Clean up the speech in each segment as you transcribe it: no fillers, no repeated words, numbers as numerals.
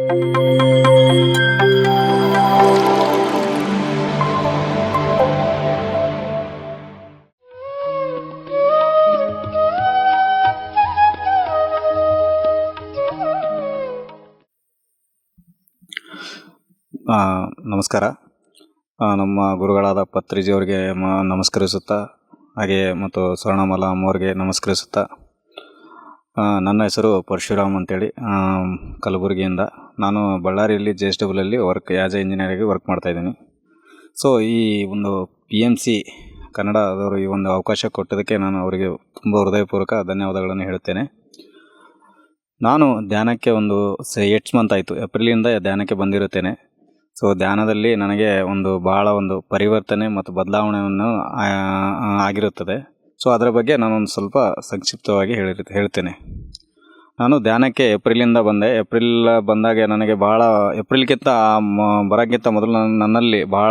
ನಮಸ್ಕಾರ. ನಮ್ಮ ಗುರುಗಳಾದ ಪತ್ರಿಜಿಯವರಿಗೆ ನಮಸ್ಕರಿಸುತ್ತಾ, ಹಾಗೆ ಮತ್ತು ಸ್ವರ್ಣಮಾಲಾ ಅಮ್ಮವ್ರಿಗೆ ನಮಸ್ಕರಿಸುತ್ತಾ, ನನ್ನ ಹೆಸರು ಪರಶುರಾಮ್ ಅಂತೇಳಿ, ಕಲಬುರಗಿಯಿಂದ. ನಾನು ಬಳ್ಳಾರಿಯಲ್ಲಿ JSWಲ್ಲಿ ಆ್ಯಸ್ ಎ ಇಂಜಿನಿಯರಾಗಿ ವರ್ಕ್ ಮಾಡ್ತಾಯಿದ್ದೀನಿ. ಸೊ ಈ ಒಂದು PMC ಕನ್ನಡದವರು ಈ ಒಂದು ಅವಕಾಶ ಕೊಟ್ಟೋದಕ್ಕೆ ನಾನು ಅವರಿಗೆ ತುಂಬ ಹೃದಯಪೂರ್ವಕ ಧನ್ಯವಾದಗಳನ್ನು ಹೇಳುತ್ತೇನೆ. ನಾನು ಧ್ಯಾನಕ್ಕೆ 8 ಮಂತ್ ಆಯಿತು, ಏಪ್ರಿಲಿಂದ ಧ್ಯಾನಕ್ಕೆ ಬಂದಿರುತ್ತೇನೆ. ಸೊ ಧ್ಯಾನದಲ್ಲಿ ನನಗೆ ಭಾಳ ಪರಿವರ್ತನೆ ಮತ್ತು ಬದಲಾವಣೆಯನ್ನು ಆಗಿರುತ್ತದೆ. ಸೊ ಅದರ ಬಗ್ಗೆ ನಾನೊಂದು ಸ್ವಲ್ಪ ಸಂಕ್ಷಿಪ್ತವಾಗಿ ಹೇಳ್ತೇನೆ. ನಾನು ಧ್ಯಾನಕ್ಕೆ ಏಪ್ರಿಲಿಂದ ಬಂದೆ. ಏಪ್ರಿಲ್ ಬಂದಾಗ ನನಗೆ ಏಪ್ರಿಲ್ಗಿಂತ ಬರೋಕ್ಕಿಂತ ಮೊದಲು ನನ್ನಲ್ಲಿ ಭಾಳ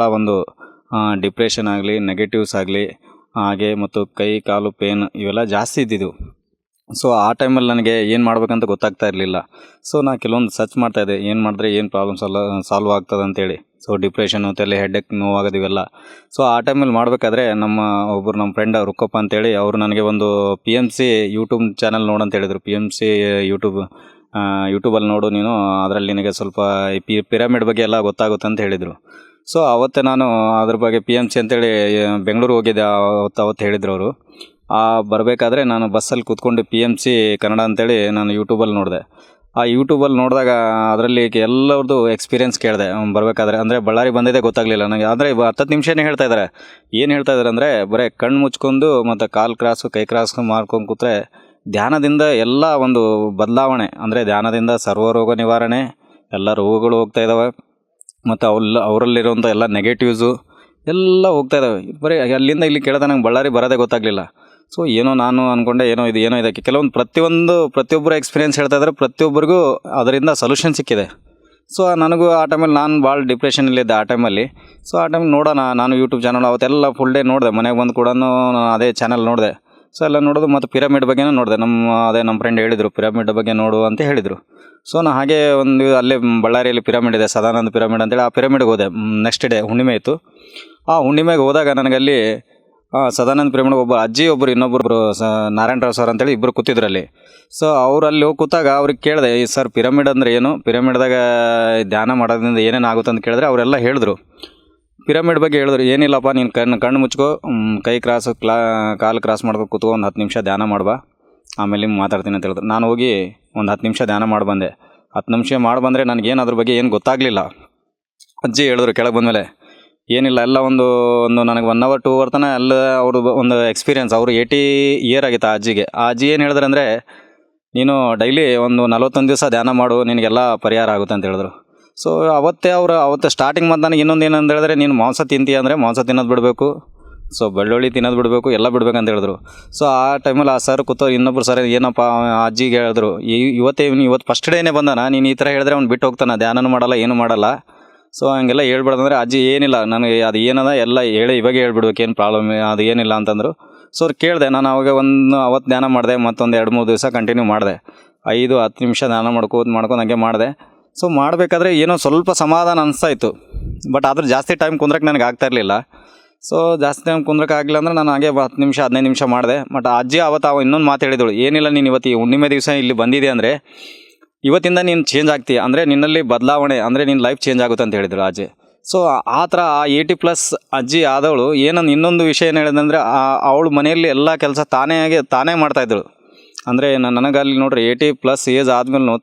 ಡಿಪ್ರೆಷನ್ ಆಗಲಿ, ನೆಗೆಟಿವ್ಸ್ ಆಗಲಿ, ಹಾಗೆ ಮತ್ತು ಕೈ ಕಾಲು ಪೇನ್ ಇವೆಲ್ಲ ಜಾಸ್ತಿ ಇದ್ದಿದ್ದವು. ಸೊ ಆ ಟೈಮಲ್ಲಿ ನನಗೆ ಏನು ಮಾಡ್ಬೇಕಂತ ಗೊತ್ತಾಗ್ತಾ ಇರಲಿಲ್ಲ. ಸೊ ನಾನು ಕೆಲವೊಂದು ಸರ್ಚ್ ಮಾಡ್ತಾಯಿದ್ದೆ, ಏನು ಮಾಡಿದ್ರೆ ಏನು ಪ್ರಾಬ್ಲಮ್ಸ್ ಎಲ್ಲ ಸಾಲ್ವ್ ಆಗ್ತದೆ ಅಂತೇಳಿ. ಸೊ ಡಿಪ್ರೆಷನ್ನು, ತಲೆ ಹೆಡ್ಡೇಕ್, ನೋವಾಗೋದು ಇವೆಲ್ಲ. ಸೊ ಆ ಟೈಮಲ್ಲಿ ಮಾಡಬೇಕಾದ್ರೆ ನಮ್ಮ ಫ್ರೆಂಡ್ ರುಕ್ಕಪ್ಪ ಅಂತೇಳಿ ಅವರು ನನಗೆ PMC ಯೂಟ್ಯೂಬ್ ಚಾನಲ್ ನೋಡು ಅಂತ ಹೇಳಿದರು. PMC ಯೂಟ್ಯೂಬಲ್ಲಿ ನೋಡು ನೀನು, ಅದರಲ್ಲಿ ನಿನಗೆ ಸ್ವಲ್ಪ ಪಿರಮಿಡ್ ಬಗ್ಗೆ ಎಲ್ಲ ಗೊತ್ತಾಗುತ್ತೆ ಅಂತ ಹೇಳಿದರು. ಸೊ ಅವತ್ತೇ ನಾನು ಅದ್ರ ಬಗ್ಗೆ PMC ಅಂತೇಳಿ ಬೆಂಗಳೂರು ಹೋಗಿದ್ದೆ. ಅವತ್ತು ಹೇಳಿದ್ರು ಅವರು. ಬರಬೇಕಾದ್ರೆ ನಾನು ಬಸ್ಸಲ್ಲಿ ಕೂತ್ಕೊಂಡು PMC ಕನ್ನಡ ಅಂತೇಳಿ ನಾನು ಯೂಟ್ಯೂಬಲ್ಲಿ ನೋಡಿದೆ. ಆ ಯೂಟ್ಯೂಬಲ್ಲಿ ನೋಡಿದಾಗ ಅದರಲ್ಲಿ ಎಲ್ಲರದ್ದು ಎಕ್ಸ್ಪೀರಿಯೆನ್ಸ್ ಕೇಳಿದೆ ಬರಬೇಕಾದ್ರೆ. ಅಂದರೆ ಬಳ್ಳಾರಿ ಬಂದಿದ್ದೇ ಗೊತ್ತಾಗಲಿಲ್ಲ ನನಗೆ. ಆದರೆ 10 ನಿಮಿಷನೇ ಹೇಳ್ತಾ ಇದ್ದಾರೆ. ಏನು ಹೇಳ್ತಾ ಇದ್ದಾರೆ ಅಂದರೆ, ಬರೀ ಕಣ್ಣು ಮುಚ್ಕೊಂಡು ಮತ್ತು ಕಾಲು ಕ್ರಾಸು, ಕೈ ಕ್ರಾಸ್ ಮಾಡ್ಕೊಂಡು ಕೂತ್ರೆ ಧ್ಯಾನದಿಂದ ಎಲ್ಲ ಬದಲಾವಣೆ. ಅಂದರೆ ಧ್ಯಾನದಿಂದ ಸರ್ವರೋಗ ನಿವಾರಣೆ, ಎಲ್ಲ ರೋಗಗಳು ಹೋಗ್ತಾ ಇದ್ದಾವೆ, ಮತ್ತು ಅವರಲ್ಲಿರುವಂಥ ಎಲ್ಲ ನೆಗೆಟಿವ್ಸು ಎಲ್ಲ ಹೋಗ್ತಾ ಇದ್ದಾವೆ. ಬರೀ ಅಲ್ಲಿಂದ ಇಲ್ಲಿ ಕೇಳಿದ ನಂಗೆ ಬಳ್ಳಾರಿ ಬರೋದೇ ಗೊತ್ತಾಗಲಿಲ್ಲ. ಸೊ ಏನೋ ನಾನು ಅಂದ್ಕೊಂಡೆ, ಏನೋ ಇದಕ್ಕೆ ಪ್ರತಿಯೊಬ್ಬರು ಎಕ್ಸ್ಪೀರಿಯೆನ್ಸ್ ಹೇಳ್ತಾ ಇದ್ದಾರೆ, ಪ್ರತಿಯೊಬ್ಬರಿಗೂ ಅದರಿಂದ ಸೊಲ್ಯೂಷನ್ ಸಿಕ್ಕಿದೆ. ಸೊ ನನಗೂ ಆ ಟೈಮಲ್ಲಿ ನಾನು ಭಾಳ ಡಿಪ್ರೆಷನಲ್ಲಿದ್ದೆ ಆ ಟೈಮಲ್ಲಿ. ಸೊ ಆ ಟೈಮ್ ನೋಡೋಣ, ನಾನು ಯೂಟ್ಯೂಬ್ ಚಾನಲ್ ಅವತ್ತೆಲ್ಲ ಫುಲ್ ಡೇ ನೋಡಿದೆ. ಮನೆಗೆ ಬಂದು ಕೂಡ ನಾನು ಅದೇ ಚಾನಲ್ ನೋಡಿದೆ. ಸೊ ಎಲ್ಲ ನೋಡೋದು, ಮತ್ತು ಪಿರಮಿಡ್ ಬಗ್ಗೆನೂ ನೋಡಿದೆ. ನಮ್ಮ ಫ್ರೆಂಡ್ ಹೇಳಿದರು, ಪಿರಮಿಡ್ ಬಗ್ಗೆ ನೋಡು ಅಂತ ಹೇಳಿದರು. ಸೊ ನಾನು ಹಾಗೆ ಅಲ್ಲೇ ಬಳ್ಳಾರಿಯಲ್ಲಿ ಪಿರಮಿಡ್ ಇದೆ, ಸದಾನಂದ ಪಿರಮಿಡ್ ಅಂತೇಳಿ. ಆ ಪಿರಮಿಡ್ಗೆ ಹೋದೆ. ನೆಕ್ಸ್ಟ್ ಡೇ ಹುಣ್ಣಿಮೆ ಇತ್ತು. ಆ ಹುಣ್ಣಿಮೆಗೆ ಹೋದಾಗ ನನಗಲ್ಲಿ ಸದಾನಂದ ಪಿರಮಿಡ್ ಇನ್ನೊಬ್ಬರು ನಾರಾಯಣರಾವ್ ಸರ್ ಅಂತೇಳಿ ಇಬ್ಬರು ಕೂತಿದ್ರಲ್ಲಿ. ಸೊ ಅವ್ರು ಅಲ್ಲಿ ಹೋಗಿ ಕೂತಾಗ ಅವ್ರಿಗೆ ಕೇಳಿದೆ, ಸರ್ ಪಿರಮಿಡ್ ಅಂದರೆ ಏನು, ಪಿರಮಿಡ್ದಾಗ ಧ್ಯಾನ ಮಾಡೋದ್ರಿಂದ ಏನೇನು ಆಗುತ್ತೆ ಅಂತ ಕೇಳಿದ್ರೆ ಅವರೆಲ್ಲ ಹೇಳಿದ್ರು. ಪಿರಮಿಡ್ ಬಗ್ಗೆ ಹೇಳಿದ್ರು. ಏನಿಲ್ಲಪ್ಪ, ನೀನು ಕಣ್ಣು ಮುಚ್ಕೋ, ಕೈ ಕ್ರಾಸು, ಕಾಲು ಕ್ರಾಸ್ ಮಾಡ್ಕೊ ಕೂತ್ಕೊ, 10 ನಿಮಿಷ ಧ್ಯಾನ ಮಾಡ್ಬಾ, ಆಮೇಲೆ ನಿಮ್ಗೆ ಮಾತಾಡ್ತೀನಿ ಅಂತ ಹೇಳಿದ್ರು. ನಾನು ಹೋಗಿ 10 ನಿಮಿಷ ಧ್ಯಾನ ಮಾಡಿ ಬಂದೆ. 10 ನಿಮಿಷ ಮಾಡಿ ಬಂದರೆ ನನಗೇನು ಅದ್ರ ಬಗ್ಗೆ ಏನು ಗೊತ್ತಾಗಲಿಲ್ಲ. ಅಜ್ಜಿ ಹೇಳಿದ್ರು ಕೆಳಗೆ ಬಂದಮೇಲೆ, ಏನಿಲ್ಲ, ಎಲ್ಲ ನನಗೆ 1 hour 2 hour ತನಕ ಎಲ್ಲ ಅವ್ರದ್ದು ಎಕ್ಸ್ಪೀರಿಯೆನ್ಸ್. ಅವರು 80 ಇಯರ್ ಆಗಿತ್ತು ಆ ಅಜ್ಜಿಗೆ. ಆ ಅಜ್ಜಿ ಏನು ಹೇಳಿದ್ರು ಅಂದರೆ, ನೀನು ಡೈಲಿ 41 ದಿವಸ ಧ್ಯಾನ ಮಾಡು, ನಿನಗೆಲ್ಲ ಪರಿಹಾರ ಆಗುತ್ತೆ ಅಂತ ಹೇಳಿದ್ರು. ಸೊ ಅವತ್ತು ಸ್ಟಾರ್ಟಿಂಗ್ ಮತ್ತು ನನಗೆ ಇನ್ನೊಂದು ಏನಂತ ಹೇಳಿದ್ರೆ, ನೀನು ಮಾಂಸ ತಿಂತೀಯ ಅಂದರೆ ಮಾಂಸ ತಿನ್ನೋದು ಬಿಡಬೇಕು, ಸೊ ಬೆಳ್ಳುಳ್ಳಿ ತಿನ್ನೋದು ಬಿಡಬೇಕು, ಎಲ್ಲ ಬಿಡ್ಬೇಕಂತ ಹೇಳಿದ್ರು. ಸೊ ಆ ಟೈಮಲ್ಲಿ ಆ ಸರ್ ಇನ್ನೊಬ್ಬರು ಸರ್ ಏನಪ್ಪ ಅಜ್ಜಿಗೆ ಹೇಳಿದ್ರು, ಇವತ್ತು ಫಸ್ಟ್ ಡೇನೇ ಬಂದಾನ, ನೀನು ಈ ಥರ ಹೇಳಿದ್ರೆ ಅವ್ನು ಬಿಟ್ಟು ಹೋಗ್ತಾನೆ, ಧ್ಯಾನನೂ ಮಾಡಲ್ಲ, ಏನೂ ಮಾಡಲ್ಲ. ಸೊ ಹಂಗೆಲ್ಲ ಹೇಳ್ಬೇಡಂದ್ರೆ, ಅಜ್ಜಿ ಏನಿಲ್ಲ, ನನಗೆ ಅದು ಏನದ ಎಲ್ಲ ಇವಾಗ ಹೇಳ್ಬಿಡ್ಬೇಕು, ಏನು ಪ್ರಾಬ್ಲಮ್ ಅದು ಏನಿಲ್ಲ ಅಂತಂದರು. ಸೊ ಅವ್ರು ಕೇಳಿದೆ. ನಾನು ಅವಾಗ ಅವತ್ತು ಧ್ಯಾನ ಮಾಡಿದೆ, ಮತ್ತೊಂದು 2-3 ದಿವಸ ಕಂಟಿನ್ಯೂ ಮಾಡಿದೆ. 5-10 ನಿಮಿಷ ಧ್ಯಾನ ಮಾಡ್ಕೊಂಡು ಹಂಗೆ ಮಾಡಿದೆ. ಸೊ ಮಾಡಬೇಕಾದ್ರೆ ಏನೋ ಸ್ವಲ್ಪ ಸಮಾಧಾನ ಅನಿಸ್ತಾಯಿತ್ತು. ಬಟ್ ಆದ್ರೆ ಜಾಸ್ತಿ ಟೈಮ್ ಕುಂದ್ರಕ್ಕೆ ನನಗೆ ಆಗ್ತಾಯಿರಲಿಲ್ಲ. ಸೊ ಜಾಸ್ತಿ ಟೈಮ್ ಕುಂದ್ರಕ್ಕೆ ಆಗಲಿಲ್ಲ ಅಂದರೆ ನಾನು ಹಾಗೆ 10 ನಿಮಿಷ 15 ನಿಮಿಷ ಮಾಡಿದೆ. ಬಟ್ ಅಜ್ಜಿ ಇನ್ನೊಂದು ಮಾತು ಹೇಳಿದಳು, ಏನಿಲ್ಲ, ನೀನು ಇವತ್ತು ಈ ಹುಣ್ಣಿಮೆ ದಿವಸ ಇಲ್ಲಿ ಬಂದಿದೆ ಅಂದರೆ ಇವತ್ತಿಂದ ನೀನು ಚೇಂಜ್ ಆಗ್ತೀಯ, ಅಂದರೆ ನಿನ್ನಲ್ಲಿ ಬದಲಾವಣೆ, ಅಂದರೆ ನಿನ್ನ ಲೈಫ್ ಚೇಂಜ್ ಆಗುತ್ತೆ ಅಂತ ಹೇಳಿದ್ರು ಅಜ್ಜಿ. ಸೊ ಆ ಥರ 80+ ಅಜ್ಜಿ ಆದವಳು ಇನ್ನೊಂದು ವಿಷಯ ಏನು ಹೇಳಿದಂದರೆ, ಅವಳು ಮನೆಯಲ್ಲಿ ಎಲ್ಲ ಕೆಲಸ ತಾನೇ ಮಾಡ್ತಾಯಿದ್ದಳು. ಅಂದರೆ ನನಗಲ್ಲಿ ನೋಡ್ರಿ 80+ ಏಜ್ ಆದಮೇಲೂ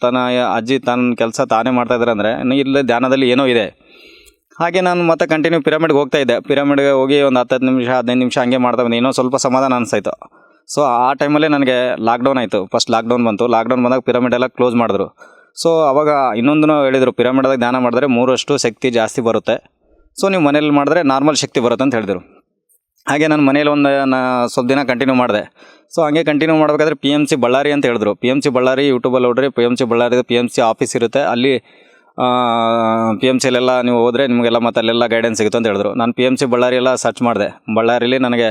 ಅಜ್ಜಿ ತನ್ನ ಕೆಲಸ ತಾನೇ ಮಾಡ್ತಾಯಿದ್ದಾರೆ ಅಂದರೆ ಇಲ್ಲೇ ಧ್ಯಾನದಲ್ಲಿ ಏನೋ ಇದೆ. ಹಾಗೆ ನಾನು ಮತ್ತೆ ಕಂಟಿನ್ಯೂ ಪಿರಮಿಡ್ಗೆ ಹೋಗ್ತಾಯಿದ್ದೆ. ಪಿರಮಿಡ್ಗೆ ಹೋಗಿ ಒಂದು 10 ನಿಮಿಷ 15 ನಿಮಿಷ ಹಂಗೆ ಮಾಡ್ತಾ ಬಂದೆ. ಇನ್ನೂ ಸ್ವಲ್ಪ ಸಮಾಧಾನ ಅನಿಸ್ತಾಯಿತ್ತು. ಸೊ ಆ ಟೈಮಲ್ಲೇ ನನಗೆ ಲಾಕ್ಡೌನ್ ಆಯಿತು. ಫಸ್ಟ್ ಲಾಕ್ಡೌನ್ ಬಂತು. ಲಾಕ್ಡೌನ್ ಬಂದಾಗ ಪಿರಮಿಡ್ ಎಲ್ಲ ಕ್ಲೋಸ್ ಮಾಡಿದ್ರು. ಸೊ ಅವಾಗ ಇನ್ನೊಂದು ಹೇಳಿದರು, ಪಿರಮಿಡ್ದಾಗ ಧ್ಯಾನ ಮಾಡಿದ್ರೆ 3 ಶಕ್ತಿ ಜಾಸ್ತಿ ಬರುತ್ತೆ. ಸೊ ನೀವು ಮನೇಲಿ ಮಾಡಿದ್ರೆ ನಾರ್ಮಲ್ ಶಕ್ತಿ ಬರುತ್ತೆ ಅಂತ ಹೇಳಿದರು. ಹಾಗೆ ನಾನು ಮನೇಲಿ ಸ್ವಲ್ಪ ದಿನ ಕಂಟಿನ್ಯೂ ಮಾಡಿದೆ. ಸೊ ಹಂಗೆ ಕಂಟಿನ್ಯೂ ಮಾಡಬೇಕಾದ್ರೆ PMC ಬಳ್ಳಾರಿ ಅಂತ ಹೇಳಿದ್ರು. PMC ಬಳ್ಳಾರಿ ಯೂಟ್ಯೂಬಲ್ಲಿ ನೋಡ್ರಿ, PMC ಬಳ್ಳಾರಿ PMC ಆಫೀಸ್ ಇರುತ್ತೆ ಅಲ್ಲಿ. PMCಲೆಲ್ಲ ನೀವು ಹೋದರೆ ನಿಮಗೆಲ್ಲ ಮತ್ತೆ ಅಲ್ಲೆಲ್ಲ ಗೈಡೆನ್ಸ್ ಸಿಗುತ್ತೆ ಅಂತ ಹೇಳಿದ್ರು. ನಾನು PMC ಬಳ್ಳಾರಿ ಎಲ್ಲ ಸರ್ಚ್ ಮಾಡಿದೆ. ಬಳ್ಳಾರಿಲಿ ನನಗೆ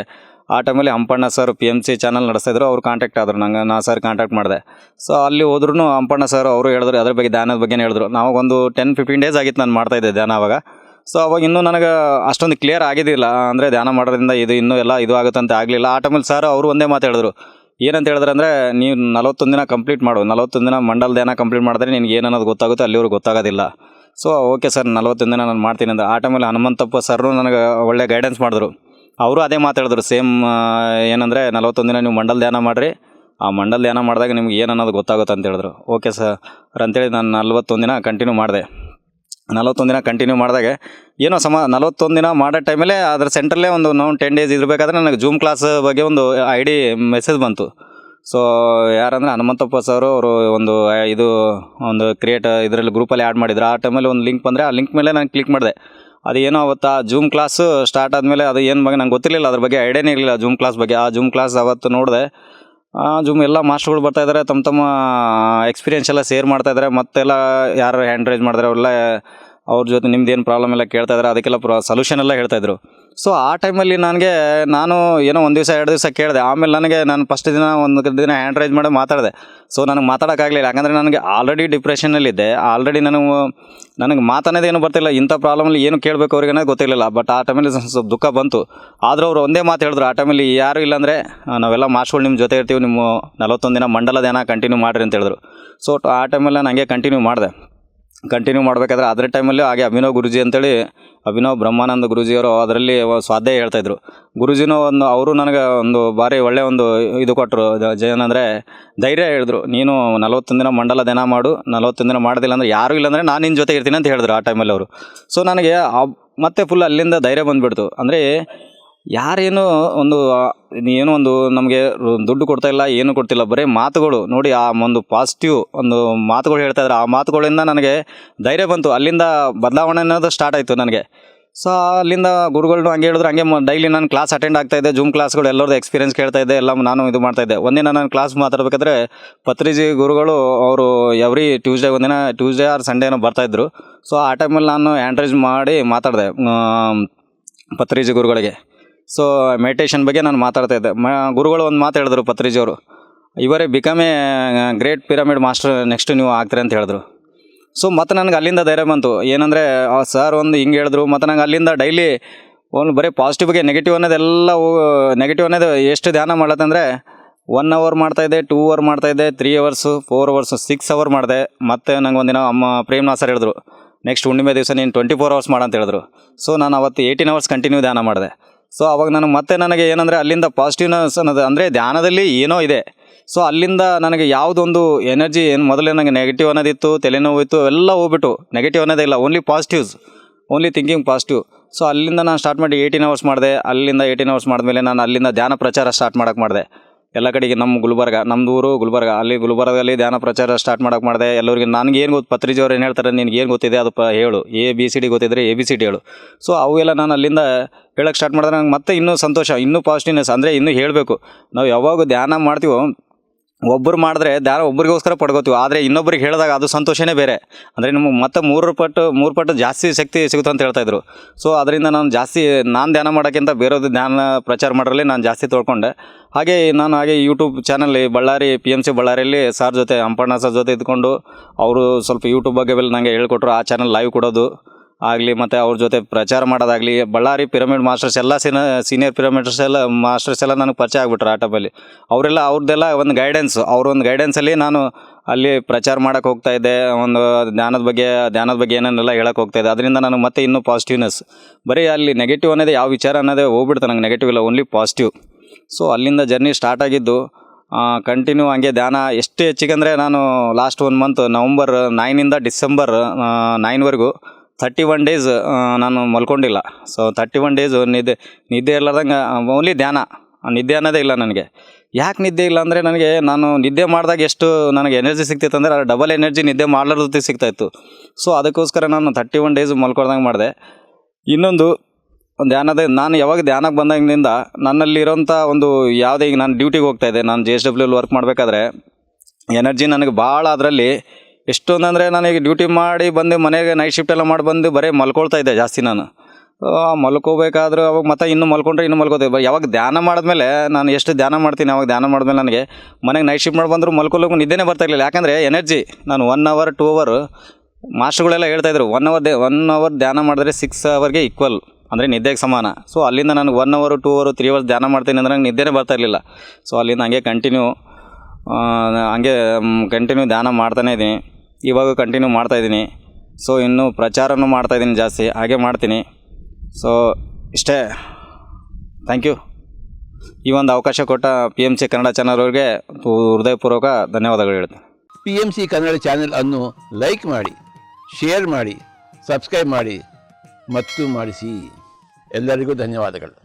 ಆ ಟೈಮಲ್ಲಿ ಹಂಪಣ್ಣ ಸರ್ PMC ಚಾನಲ್ ನಡೆಸ್ತಾಯಿದ್ರು, ಅವ್ರು ಕಾಂಟ್ಯಾಕ್ಟ್ ಆದರು ನಂಗೆ. ನಾ ಸರ್ ಕಾಂಟ್ಯಾಕ್ಟ್ ಮಾಡಿದೆ. ಸೊ ಅಲ್ಲಿ ಹೋದ್ರೂ ಹಂಪಣ್ಣ ಸರ್ ಅವರು ಹೇಳಿದ್ರು, ಅದ್ರ ಬಗ್ಗೆ ಧ್ಯಾನದ ಬಗ್ಗೆನೇ ಹೇಳಿದ್ರು. ನಾವು ಒಂದು 10-15 ಡೇಸ್ ಆಗಿತ್ತು ನಾನು ಮಾಡ್ತಾಯಿದ್ದೆ ಧ್ಯಾನ ಆವಾಗ. ಸೊ ಅವಾಗ ಇನ್ನೂ ನನಗೆ ಅಷ್ಟೊಂದು ಕ್ಲಿಯರ್ ಆಗಿದ್ದಿಲ್ಲ, ಅಂದರೆ ಧ್ಯಾನ ಮಾಡೋದ್ರಿಂದ ಇದು ಇನ್ನೂ ಎಲ್ಲ ಇದು ಆಗುತ್ತಂತ ಆಗಲಿಲ್ಲ. ಆ ಟೈಮಲ್ಲಿ ಸರ್ ಅವರು ಒಂದೇ ಮಾತು ಹೇಳಿದ್ರು. ಏನಂತ ಹೇಳಿದ್ರೆ ಅಂದರೆ, ನೀವು 41 ದಿನ ಕಂಪ್ಲೀಟ್ ಮಾಡು, 41 ದಿನ ಮಂಡಲ ಧ್ಯಾನ ಕಂಪ್ಲೀಟ್ ಮಾಡಿದ್ರೆ ನಿನಗೆ ಏನನ್ನೋದು ಗೊತ್ತಾಗುತ್ತೆ, ಅಲ್ಲಿವರೆಗೂ ಗೊತ್ತಾಗೋದಿಲ್ಲ. ಸೊ ಓಕೆ ಸರ್, 41 ದಿನ ನಾನು ಮಾಡ್ತೀನಿ ಅಂತ. ಆ ಟೈಮಲ್ಲಿ ಹನುಮಂತಪ್ಪ ಸರ್ರು ನನಗೆ ಒಳ್ಳೆ ಗೈಡೆನ್ಸ್ ಮಾಡಿದ್ರು. ಅವರು ಅದೇ ಮಾತಾಡಿದ್ರು ಸೇಮ್, ಏನಂದರೆ 41 ದಿನ ನೀವು ಮಂಡಲ ಧ್ಯಾನ ಮಾಡಿರಿ, ಆ ಮಂಡಲ ಧ್ಯಾನ ಮಾಡಿದಾಗ ನಿಮ್ಗೆ ಏನು ಅನ್ನೋದು ಗೊತ್ತಾಗುತ್ತೆ ಅಂತ ಹೇಳಿದ್ರು. ಓಕೆ ಸರ್ ಅಂತೇಳಿ ನಾನು 41 ದಿನ ಕಂಟಿನ್ಯೂ ಮಾಡಿದೆ. 41 ದಿನ ಕಂಟಿನ್ಯೂ ಮಾಡಿದಾಗ ಏನೋ 41 ದಿನ ಮಾಡೋ ಟೈಮಲ್ಲೇ ಅದ್ರ ಸೆಂಟ್ರಲ್ಲೇ ಒಂದು ನಾವು 10 ಡೇಸ್ ಇರಬೇಕಾದ್ರೆ ನನಗೆ ಜೂಮ್ ಕ್ಲಾಸ್ ಬಗ್ಗೆ ಒಂದು ID ಮೆಸೇಜ್ ಬಂತು. ಸೊ ಯಾರಂದರೆ ಹನುಮಂತಪ್ಪ ಸರು ಅವರು ಒಂದು ಕ್ರಿಯೇಟ್ ಇದರಲ್ಲಿ ಗ್ರೂಪಲ್ಲಿ ಆ್ಯಡ್ ಮಾಡಿದ್ರು. ಆ ಟೈಮಲ್ಲಿ ಒಂದು ಲಿಂಕ್ ಬಂದರೆ ಆ ಲಿಂಕ್ ಮೇಲೆ ನಾನು ಕ್ಲಿಕ್ ಮಾಡಿದೆ. ಅದು ಏನೋ ಅವತ್ತು ಆ ಜೂಮ್ ಕ್ಲಾಸು ಸ್ಟಾರ್ಟ್ ಆದಮೇಲೆ ಅದು ಏನು ಬಗ್ಗೆ ನಂಗೆ ಗೊತ್ತಿರಲಿಲ್ಲ, ಅದ್ರ ಬಗ್ಗೆ ಐಡಿಯಾನೇ ಇರಲಿಲ್ಲ ಜೂಮ್ ಕ್ಲಾಸ್ ಬಗ್ಗೆ. ಆ ಜೂಮ್ ಕ್ಲಾಸ್ ಅವತ್ತು ನೋಡಿದೆ. ಜೂಮ್ ಎಲ್ಲ ಮಾಸ್ಟರ್ಗಳು ಬರ್ತಾಯಿದ್ದಾರೆ, ತಮ್ಮ ಎಕ್ಸ್ಪೀರಿಯೆನ್ಸ್ ಎಲ್ಲ ಶೇರ್ ಮಾಡ್ತಾಯಿದ್ದಾರೆ. ಮತ್ತೆಲ್ಲ ಯಾರು ಹ್ಯಾಂಡ್ ರೈಸ್ ಮಾಡಿದ್ರೆ ಅವರೆಲ್ಲ ಅವ್ರ ಜೊತೆ ನಿಮ್ದೇನು ಪ್ರಾಬ್ಲಮ್ ಎಲ್ಲ ಕೇಳ್ತಾಯಿದ್ದಾರೆ, ಅದಕ್ಕೆಲ್ಲ ಸೊಲ್ಯೂಷನ್ ಎಲ್ಲ ಹೇಳ್ತಾಯಿದ್ರು. ಸೊ ಆ ಟೈಮಲ್ಲಿ ನಾನು ಏನೋ ಒಂದು ದಿವಸ 2 ದಿವಸ ಕೇಳಿದೆ. ಆಮೇಲೆ ನಾನು ಫಸ್ಟ್ ಒಂದು ದಿನ ಹ್ಯಾಂಡ್ ರೈಸ್ ಮಾಡಿ ಮಾತಾಡಿದೆ. ಸೊ ನನಗೆ ಮಾತಾಡೋಕ್ಕಾಗಲಿಲ್ಲ, ಯಾಕಂದರೆ ನನಗೆ ಆಲ್ರೆಡಿ ಡಿಪ್ರೆಷನ್ನಲ್ಲಿದ್ದೆ. ಆಲ್ರೆಡಿ ನನಗೆ ಮಾತನ್ನೋದೇನು ಬರ್ತಿಲ್ಲ, ಇಂಥ ಪ್ರಾಬ್ಲಮಲ್ಲಿ ಏನು ಕೇಳಬೇಕು ಅವ್ರಿಗೆ ಅನ್ನೋದು ಗೊತ್ತಿರಲಿಲ್ಲ. ಬಟ್ ಆ ಟೈಮಲ್ಲಿ ಸ್ವಲ್ಪ ದುಃಖ ಬಂತು. ಆದರೂ ಅವರು ಒಂದೇ ಮಾತು ಹೇಳಿದ್ರು, ಆ ಟೈಮಲ್ಲಿ ಯಾರೂ ಇಲ್ಲಾಂದರೆ ನಾವೆಲ್ಲ ಮಾಸ್ಟರ್ಗಳು ನಿಮ್ಮ ಜೊತೆ ಇರ್ತೀವಿ, ನಿಮ್ಮ 41 ದಿನ ಮಂಡಲ ಧ್ಯಾನ ಕಂಟಿನ್ಯೂ ಮಾಡಿರಿ ಅಂತ ಹೇಳಿದ್ರು. ಸೊ ಆ ಟೈಮಲ್ಲಿ ನಾನು ಹಂಗೆ ಕಂಟಿನ್ಯೂ ಮಾಡಬೇಕಾದ್ರೆ ಅದ್ರ ಟೈಮಲ್ಲಿ ಹಾಗೆ ಅಭಿನವ್ ಗುರುಜಿ ಅಂತೇಳಿ, ಅಭಿನವ್ ಬ್ರಹ್ಮಾನಂದ ಗುರುಜಿಯವರು ಅದರಲ್ಲಿ ಸ್ವಾಧ್ಯಾಯ ಹೇಳ್ತಾಯಿದ್ರು. ಗುರುಜಿನೂ ಅವರು ನನಗೆ ಒಂದು ಭಾರಿ ಒಳ್ಳೆಯ ಒಂದು ಇದು ಕೊಟ್ಟರು, ಏನಂದರೆ ಧೈರ್ಯ ಹೇಳಿದ್ರು. ನೀನು 41 ದಿನ ಮಂಡಲ ಧ್ಯಾನ ಮಾಡು, 41 ದಿನ ಮಾಡೋದಿಲ್ಲ ಅಂದರೆ ಯಾರೂ ಇಲ್ಲಾಂದರೆ ನಾನು ನಿನ್ನ ಜೊತೆ ಇರ್ತೀನಿ ಅಂತ ಹೇಳಿದ್ರು ಆ ಟೈಮಲ್ಲಿ ಅವರು. ಸೊ ನನಗೆ ಮತ್ತೆ ಫುಲ್ ಅಲ್ಲಿಂದ ಧೈರ್ಯ ಬಂದುಬಿಡ್ತು. ಅಂದರೆ ಯಾರೇನು ಏನೋ ಒಂದು ನಮಗೆ ದುಡ್ಡು ಕೊಡ್ತಾಯಿಲ್ಲ, ಏನೂ ಕೊಡ್ತಿಲ್ಲ, ಬರೀ ಮಾತುಗಳು ನೋಡಿ, ಆ ಒಂದು ಪಾಸಿಟಿವ್ ಒಂದು ಮಾತುಗಳು ಹೇಳ್ತಾಯಿದ್ರು. ಆ ಮಾತುಗಳಿಂದ ನನಗೆ ಧೈರ್ಯ ಬಂತು. ಅಲ್ಲಿಂದ ಬದಲಾವಣೆ ಅನ್ನೋದು ಸ್ಟಾರ್ಟ್ ಆಯಿತು ನನಗೆ. ಸೊ ಅಲ್ಲಿಂದ ಗುರುಗಳು ಹಂಗೆ ಹೇಳಿದ್ರು. ಹಂಗೆ ಡೈಲಿ ನಾನು ಕ್ಲಾಸ್ ಅಟೆಂಡ್ ಆಗ್ತಾಯಿದ್ದೆ, ಜೂಮ್ ಕ್ಲಾಸ್ಗಳು ಎಲ್ಲರದ್ದು ಎಕ್ಸ್ಪೀರಿಯೆನ್ಸ್ ಕೇಳ್ತಾಯಿದ್ದೆ, ಎಲ್ಲ ನಾನು ಇದು ಮಾಡ್ತಾಯಿದ್ದೆ. ಒಂದಿನ ನಾನು ಕ್ಲಾಸ್ ಮಾತಾಡಬೇಕಾದ್ರೆ ಪತ್ರಿಜಿ ಗುರುಗಳು ಅವರು ಎವ್ರಿ ಟ್ಯೂಸ್ಡೇ ಆರ್ ಸಂಡೇನೋ ಬರ್ತಾಯಿದ್ರು. ಸೊ ಆ ಟೈಮಲ್ಲಿ ನಾನು ಹ್ಯಾಂಡ್ ರೈಸ್ ಮಾಡಿ ಮಾತಾಡಿದೆ ಪತ್ರಿಜಿ ಗುರುಗಳಿಗೆ. ಸೊ ಮೆಡಿಟೇಷನ್ ಬಗ್ಗೆ ನಾನು ಮಾತಾಡ್ತಾಯಿದ್ದೆ. ಗುರುಗಳು ಒಂದು ಮಾತು ಹೇಳಿದ್ರು ಪತ್ರಿಜಿಯವರು, ಇವರೇ become A great pyramid master, next ನೀವು ಆಗ್ತೀರಿ ಅಂತ ಹೇಳಿದ್ರು. ಸೊ ಮತ್ತು ನನಗೆ ಅಲ್ಲಿಂದ ಧೈರ್ಯ ಬಂತು. ಏನಂದರೆ ಸರ್ ಒಂದು ಹಿಂಗೆ ಹೇಳಿದ್ರು. ಮತ್ತು ನಂಗೆ ಅಲ್ಲಿಂದ ಡೈಲಿ ಒಂದು ಬರೀ ಪಾಸಿಟಿವ್ ಬಗ್ಗೆ ನೆಗೆಟಿವ್ ಅನ್ನೋದು ಎಷ್ಟು ಧ್ಯಾನ ಮಾಡತ್ತಂದರೆ 1 hour ಮಾಡ್ತಾಯಿದ್ದೆ, 2 hour ಮಾಡ್ತಾಯಿದ್ದೆ, 3 hours, 4 hours, 6 hour ಮಾಡಿದೆ. ಮತ್ತು ನಂಗೆ ಒಂದಿನ ಪ್ರೇಮ್ನಾಥ್ ಸರ್ ಹೇಳಿದ್ರು, ನೆಕ್ಸ್ಟ್ ಹುಣ್ಣಿಮೆ ದಿವಸ ನೀನು 24 hours ಮಾಡಂತ ಹೇಳಿದ್ರು. ಸೊ ನಾನು ಅವತ್ತು 18 hours ಕಂಟಿನ್ಯೂ ಧ್ಯಾನ ಮಾಡಿದೆ. ಸೊ ಅವಾಗ ನನಗೆ ಏನಂದರೆ ಅಲ್ಲಿಂದ ಪಾಸಿಟಿವ್ನೆಸ್ ಅನ್ನೋದು, ಅಂದರೆ ಧ್ಯಾನದಲ್ಲಿ ಏನೋ ಇದೆ. ಸೊ ಅಲ್ಲಿಂದ ನನಗೆ ಯಾವುದೊಂದು ಎನರ್ಜಿ ಏನು ಮೊದಲೇ ನನಗೆ ನೆಗೆಟಿವ್ ಅನ್ನೋದಿತ್ತು, ತಲೆನೋವು ಇತ್ತು, ಎಲ್ಲ ಹೋಗ್ಬಿಟ್ಟು ನೆಗೆಟಿವ್ ಅನ್ನೋದೇ ಇಲ್ಲ, ಓನ್ಲಿ ಥಿಂಕಿಂಗ್ ಪಾಸಿಟಿವ್. ಸೊ ಅಲ್ಲಿಂದ ನಾನು ಸ್ಟಾರ್ಟ್ ಮಾಡಿ 18 hours ಮಾಡಿದೆ. ಅಲ್ಲಿಂದ 18 hours ಮಾಡಿದ್ಮೇಲೆ ನಾನು ಅಲ್ಲಿಂದ ಧ್ಯಾನ ಪ್ರಚಾರ ಸ್ಟಾರ್ಟ್ ಮಾಡೋಕ್ಕೆ ಮಾಡಿದೆ ಎಲ್ಲ ಕಡೆಗೆ. ನಮ್ಮದು ಊರು ಗುಲ್ಬರ್ಗ, ಅಲ್ಲಿ ಗುಲ್ಬರ್ಗದಲ್ಲಿ ಧ್ಯಾನ ಪ್ರಚಾರ ಸ್ಟಾರ್ಟ್ ಮಾಡೋಕ್ಕೆ ಮಾಡಿದೆ. ಎಲ್ಲರಿಗೆ ನನಗೇನು ಗೊತ್ತು, ಪತ್ರಿಜಿಯವ್ರು ಏನು ಹೇಳ್ತಾರೆ, ನಿನಗೇನು ಗೊತ್ತಿದೆ ಅದು ಹೇಳು, ABCD ಗೊತ್ತಿದ್ದರೆ ABCD ಹೇಳು. ಸೊ ಅವೆಲ್ಲ ನಾನು ಅಲ್ಲಿಂದ ಹೇಳೋಕ್ಕೆ ಸ್ಟಾರ್ಟ್ ಮಾಡಿದ್ರೆ ನಂಗೆ ಮತ್ತೆ ಇನ್ನೂ ಸಂತೋಷ, ಇನ್ನೂ ಪಾಸಿಟಿವ್ನೆಸ್. ಅಂದರೆ ಇನ್ನೂ ಹೇಳಬೇಕು. ನಾವು ಯಾವಾಗ ಧ್ಯಾನ ಮಾಡ್ತೀವೋ, ಒಬ್ಬರು ಮಾಡಿದ್ರೆ ಧ್ಯಾನ ಒಬ್ಬರಿಗೋಸ್ಕರ ಪಡ್ಕೋತೀವಿ, ಆದರೆ ಇನ್ನೊಬ್ರಿಗೆ ಹೇಳಿದಾಗ ಅದು ಸಂತೋಷನೇ ಬೇರೆ. ಅಂದರೆ ನಿಮಗೆ ಮತ್ತೆ 3 ಪಟ್ಟು ಜಾಸ್ತಿ ಶಕ್ತಿ ಸಿಗುತ್ತೆ ಅಂತ ಹೇಳ್ತಾಯಿದ್ರು. ಸೊ ಅದರಿಂದ ನಾನು ಧ್ಯಾನ ಮಾಡೋಕ್ಕಿಂತ ಬೇರೆಯವ್ರದ್ದು ಧ್ಯಾನ ಪ್ರಚಾರ ಮಾಡೋರಲ್ಲಿ ನಾನು ಜಾಸ್ತಿ ತೊಳ್ಕೊಂಡೆ. ಹಾಗೆ ಯೂಟ್ಯೂಬ್ ಚಾನಲ್ ಬಳ್ಳಾರಿ PMC ಬಳ್ಳಾರಿಯಲ್ಲಿ ಸರ್ ಜೊತೆ, ಹಂಪಣ್ಣ ಸರ್ ಜೊತೆ ಇದ್ಕೊಂಡು ಅವರು ಸ್ವಲ್ಪ ಯೂಟ್ಯೂಬ್ ಬಗ್ಗೆ ನನಗೆ ಹೇಳ್ಕೊಟ್ರು. ಆ ಚಾನಲ್ ಲೈವ್ ಕೊಡೋದು ಆಗಲಿ, ಮತ್ತು ಅವ್ರ ಜೊತೆ ಪ್ರಚಾರ ಮಾಡೋದಾಗಲಿ. ಬಳ್ಳಾರಿ ಪಿರಮಿಡ್ ಮಾಸ್ಟರ್ಸ್ ಎಲ್ಲ ಸೀನಿಯರ್ ಪಿರಮಿಡ್ಸ್ ಎಲ್ಲ ಮಾಸ್ಟರ್ಸ್ ಎಲ್ಲ ನನಗೆ ಪರಿಚಯ ಆಗಿಬಿಟ್ರು ಆ ಟೈಮಲ್ಲಿ. ಅವ್ರದ್ದೆಲ್ಲ ಒಂದು ಗೈಡೆನ್ಸಲ್ಲಿ ನಾನು ಅಲ್ಲಿ ಪ್ರಚಾರ ಮಾಡೋಕ್ಕೆ ಹೋಗ್ತಾಯಿದ್ದೆ. ಒಂದು ಧ್ಯಾನದ ಬಗ್ಗೆ ಏನೇನೆಲ್ಲ ಹೇಳೋಕ್ಕೆ ಹೋಗ್ತಾಯಿದ್ದೆ. ಅದರಿಂದ ನನಗೆ ಮತ್ತೆ ಇನ್ನೂ ಪಾಸಿಟಿವ್ನೆಸ್. ಬರೀ ಅಲ್ಲಿ ನೆಗೆಟಿವ್ ಅನ್ನೋದೇ ಯಾವ ವಿಚಾರ ಅನ್ನೋದೇ ಹೋಗ್ಬಿಡ್ತು, ನಂಗೆ ನೆಗೆಟಿವ್ ಇಲ್ಲ, ಓನ್ಲಿ ಪಾಸಿಟಿವ್. ಸೊ ಅಲ್ಲಿಂದ ಜರ್ನಿ ಸ್ಟಾರ್ಟ್ ಆಗಿದ್ದು ಕಂಟಿನ್ಯೂ ಹಂಗೆ ಧ್ಯಾನ ಎಷ್ಟು ಹೆಚ್ಚಿಗೆ ಅಂದರೆ, ನಾನು last 1 month November 9 December 9ವರೆಗೂ 31 days ನಾನು ಮಲ್ಕೊಂಡಿಲ್ಲ. ಸೊ 31 days ನಿದ್ದೆ ಇರ್ಲಾರ್ದಂಗೆ ಓನ್ಲಿ ಧ್ಯಾನ. ನಿದ್ದೆ ಅನ್ನೋದೇ ಇಲ್ಲ ನನಗೆ. ಯಾಕೆ ನಿದ್ದೆ ಇಲ್ಲ ಅಂದರೆ, ನಾನು ನಿದ್ದೆ ಮಾಡಿದಾಗ ಎಷ್ಟು ನನಗೆ ಎನರ್ಜಿ ಸಿಗ್ತಿತ್ತು ಅಂದರೆ, ಅದು ಡಬಲ್ ಎನರ್ಜಿ ನಿದ್ದೆ ಮಾಡ್ಲಾರ್ದೊತ್ತಿಗೆ ಸಿಗ್ತಾಯಿತ್ತು. ಸೊ ಅದಕ್ಕೋಸ್ಕರ ನಾನು 31 days ಮಲ್ಕೊಳ್ದಂಗೆ ಮಾಡಿದೆ. ಇನ್ನೊಂದು ನಾನು ಯಾವಾಗ ಧ್ಯಾನಕ್ಕೆ ಬಂದಾಗಿನಿಂದ ನನ್ನಲ್ಲಿರೋಂಥ ಯಾವುದೇ, ಈಗ ನಾನು ಡ್ಯೂಟಿಗೆ ಹೋಗ್ತಾಯಿದ್ದೆ, ನಾನು JSW ವರ್ಕ್ ಮಾಡಬೇಕಾದ್ರೆ ಎನರ್ಜಿ ನನಗೆ ಭಾಳ, ಅದರಲ್ಲಿ ಎಷ್ಟೊಂದಂದರೆ ನನಗೆ ಡ್ಯೂಟಿ ಮಾಡಿ ಬಂದು ಮನೆಗೆ ನೈಟ್ ಶಿಫ್ಟ್ ಎಲ್ಲ ಮಾಡಿ ಬಂದು ಬರೀ ಮಲ್ಕೊಳ್ತಾ ಇದ್ದೆ ಜಾಸ್ತಿ ನಾನು. ಮಲ್ಕೋಬೇಕಾದ್ರೆ ಅವಾಗ ಮತ್ತೆ ಇನ್ನೂ ಮಲ್ಕೊಂಡ್ರೆ ಇನ್ನೂ ಮಲ್ಕೋತೀವಿ. ಯಾವಾಗ ಧ್ಯಾನ ಮಾಡಿದ್ಮೇಲೆ ನಾನು ಎಷ್ಟು ಧ್ಯಾನ ಮಾಡ್ತೀನಿ, ಅವಾಗ ಧ್ಯಾನ ಮಾಡಿದ್ಮೇಲೆ ನನಗೆ ಮನೆಗೆ ನೈಟ್ ಶಿಫ್ಟ್ ಮಾಡಿ ಬಂದರೂ ಮಲ್ಕೊಳ್ಳೋಕೆ ನಿದ್ದೆನೇ ಬರ್ತಾಯಿರಲಿಲ್ಲ. ಯಾಕಂದರೆ ಎನರ್ಜಿ ನಾನು 1 ಅವರ್ 2 ಅವರ್ ಮಾಸ್ಟ್ರುಗಳೆಲ್ಲ ಹೇಳ್ತಾಯಿದ್ರು 1 ಅವರ್ ಧ್ಯಾನ ಮಾಡಿದ್ರೆ 6 ಅವರ್ಗೆ ಈಕ್ವಲ್, ಅಂದರೆ ನಿದ್ದೆಗೆ ಸಮಾನ. ಸೊ ಅಲ್ಲಿಂದ ನಾನು 1 ಅವರ್ 2 ಅವರ್ 3 ಅವರ್ಸ್ ಧ್ಯಾನ ಮಾಡ್ತೀನಿ ಅಂದರೆ ನಂಗೆ ನಿದ್ದೆನೇ ಬರ್ತಾಯಿರಲಿಲ್ಲ. ಸೊ ಅಲ್ಲಿಂದ ಹಂಗೆ ಕಂಟಿನ್ಯೂ ಧ್ಯಾನ ಮಾಡ್ತಾನೇ ಇದ್ದೀನಿ. ಇವಾಗ ಕಂಟಿನ್ಯೂ ಮಾಡ್ತಾಯಿದ್ದೀನಿ. ಸೊ ಇನ್ನೂ ಪ್ರಚಾರನೂ ಮಾಡ್ತಾಯಿದ್ದೀನಿ, ಜಾಸ್ತಿ ಹಾಗೆ ಮಾಡ್ತೀನಿ. ಸೊ ಇಷ್ಟೇ. Thank you. ಈ ಒಂದು ಅವಕಾಶ ಕೊಟ್ಟ PMC ಕನ್ನಡ ಚಾನಲ್ ಅವ್ರಿಗೆ ಹೃದಯಪೂರ್ವಕ ಧನ್ಯವಾದಗಳು ಹೇಳ್ತೀನಿ. PMC ಕನ್ನಡ ಚಾನೆಲ್ ಅನ್ನು ಲೈಕ್ ಮಾಡಿ, ಶೇರ್ ಮಾಡಿ, ಸಬ್ಸ್ಕ್ರೈಬ್ ಮಾಡಿ ಮತ್ತು ಮಾಡಿಸಿ. ಎಲ್ಲರಿಗೂ ಧನ್ಯವಾದಗಳು.